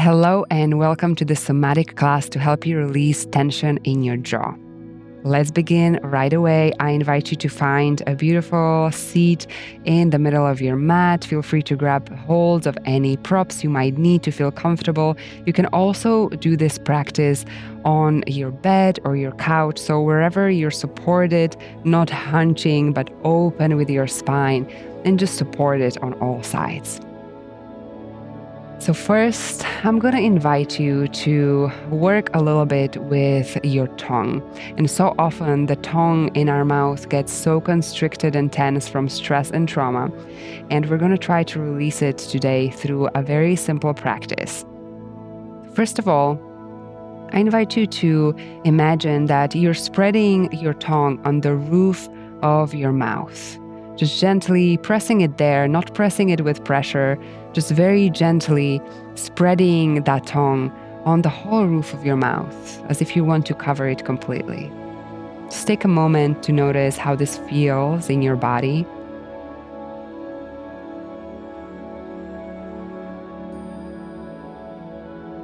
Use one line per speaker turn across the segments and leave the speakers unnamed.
Hello and welcome to the Somatic class to help you release tension in your jaw. Let's begin right away. I invite you to find a beautiful seat in the middle of your mat. Feel free to grab hold of any props you might need to feel comfortable. You can also do this practice on your bed or your couch, so wherever you're supported, not hunching, but open with your spine, and just support it on all sides. So first, I'm going to invite you to work a little bit with your tongue. And so often the tongue in our mouth gets so constricted and tense from stress and trauma. And we're going to try to release it today through a very simple practice. First of all, I invite you to imagine that you're spreading your tongue on the roof of your mouth. Just gently pressing it there, not pressing it with pressure, just very gently spreading that tongue on the whole roof of your mouth, as if you want to cover it completely. Just take a moment to notice how this feels in your body.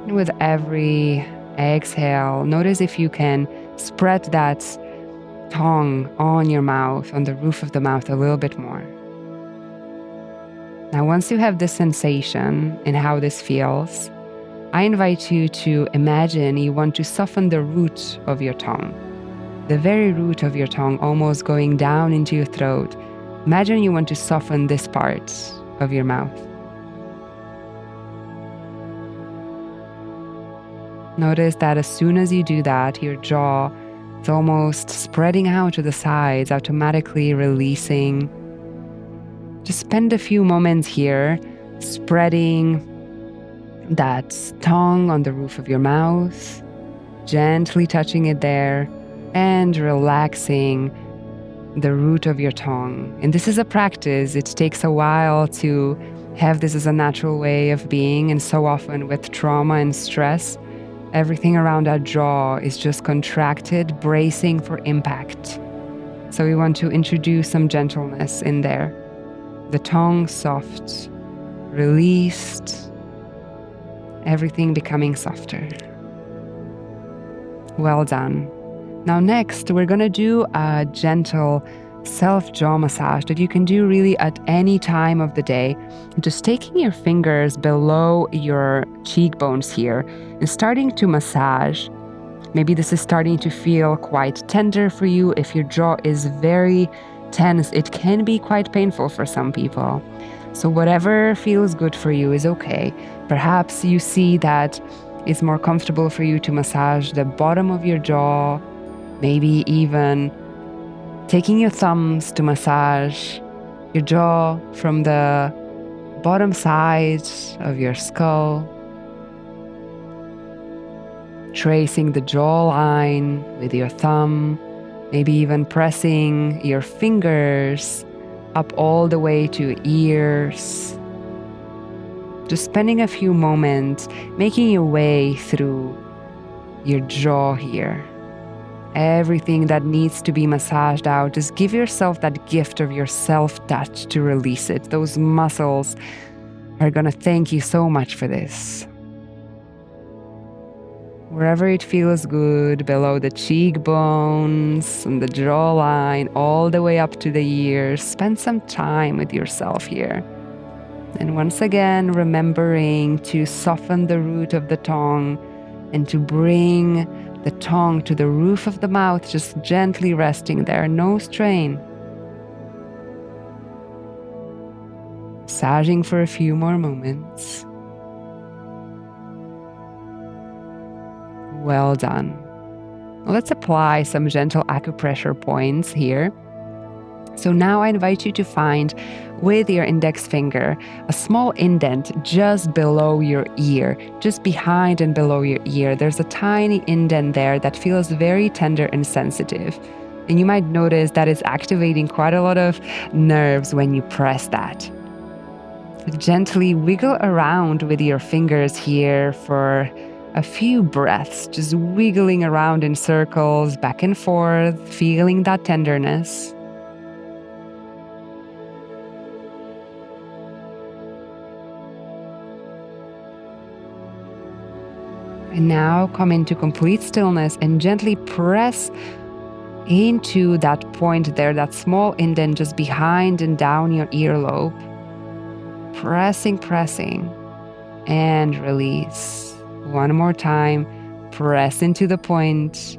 And with every exhale, notice if you can spread that tongue on your mouth, on the roof of the mouth a little bit more. Now, once you have this sensation and how this feels, I invite you to imagine you want to soften the root of your tongue, the very root of your tongue, almost going down into your throat. Imagine you want to soften this part of your mouth. Notice that as soon as you do that, your jaw is almost spreading out to the sides, automatically releasing. Just spend a few moments here spreading that tongue on the roof of your mouth, gently touching it there and relaxing the root of your tongue. And this is a practice. It takes a while to have this as a natural way of being. And so often with trauma and stress, everything around our jaw is just contracted, bracing for impact. So we want to introduce some gentleness in there. The tongue soft, released, everything becoming softer. Well done. Now next, we're going to do a gentle self-jaw massage that you can do really at any time of the day. Just taking your fingers below your cheekbones here and starting to massage. Maybe this is starting to feel quite tender for you. If your jaw is very tense, it can be quite painful for some people. So whatever feels good for you is okay. Perhaps you see that it's more comfortable for you to massage the bottom of your jaw, maybe even taking your thumbs to massage your jaw from the bottom side of your skull, tracing the jawline with your thumb, maybe even pressing your fingers up all the way to your ears. Just spending a few moments making your way through your jaw here. Everything that needs to be massaged out, just give yourself that gift of your self-touch to release it. Those muscles are going to thank you so much for this. Wherever it feels good, below the cheekbones and the jawline, all the way up to the ears, spend some time with yourself here. And once again, remembering to soften the root of the tongue and to bring the tongue to the roof of the mouth, just gently resting there, no strain. Massaging for a few more moments. Well done. Let's apply some gentle acupressure points here. So now I invite you to find with your index finger a small indent just below your ear, just behind and below your ear. There's a tiny indent there that feels very tender and sensitive. And you might notice that it's activating quite a lot of nerves when you press that. So gently wiggle around with your fingers here for a few breaths, just wiggling around in circles, back and forth, feeling that tenderness. And now come into complete stillness and gently press into that point there, that small indent just behind and down your earlobe. Pressing, and release. One more time, press into the point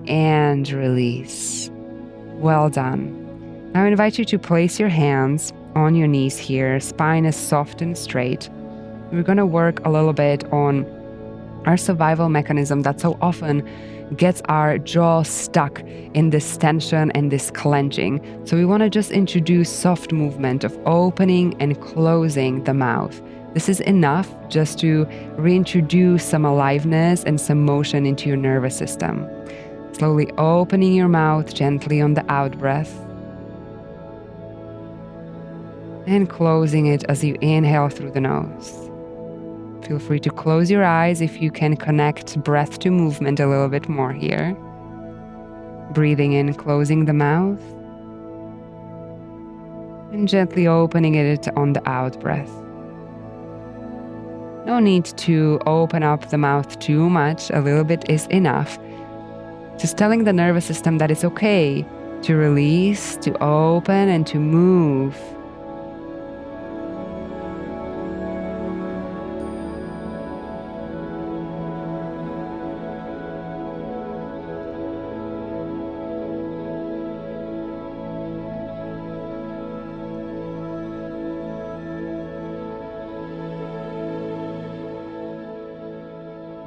and release. Well done. Now I invite you to place your hands on your knees here. Spine is soft and straight. We're going to work a little bit on our survival mechanism that so often gets our jaw stuck in this tension and this clenching. So we want to just introduce soft movement of opening and closing the mouth. This is enough just to reintroduce some aliveness and some motion into your nervous system. Slowly opening your mouth gently on the out breath and closing it as you inhale through the nose. Feel free to close your eyes if you can connect breath to movement a little bit more here. Breathing in, closing the mouth, and gently opening it on the out breath. No need to open up the mouth too much, a little bit is enough. Just telling the nervous system that it's okay to release, to open, and to move.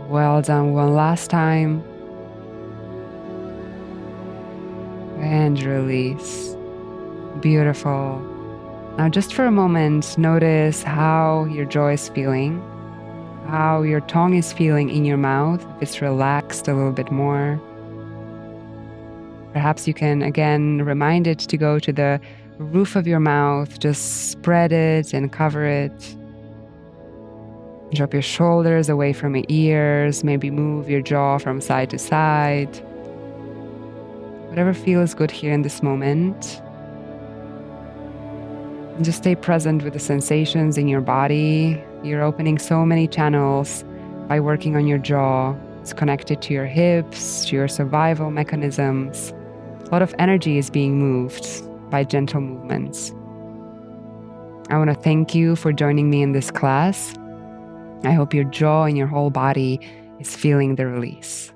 Well done. One last time. And release. Beautiful. Now just for a moment, notice how your jaw is feeling, how your tongue is feeling in your mouth, if it's relaxed a little bit more. Perhaps you can again remind it to go to the roof of your mouth, just spread it and cover it. Drop your shoulders away from your ears, maybe move your jaw from side to side. Whatever feels good here in this moment. And just stay present with the sensations in your body. You're opening so many channels by working on your jaw. It's connected to your hips, to your survival mechanisms. A lot of energy is being moved by gentle movements. I want to thank you for joining me in this class. I hope your jaw and your whole body is feeling the release.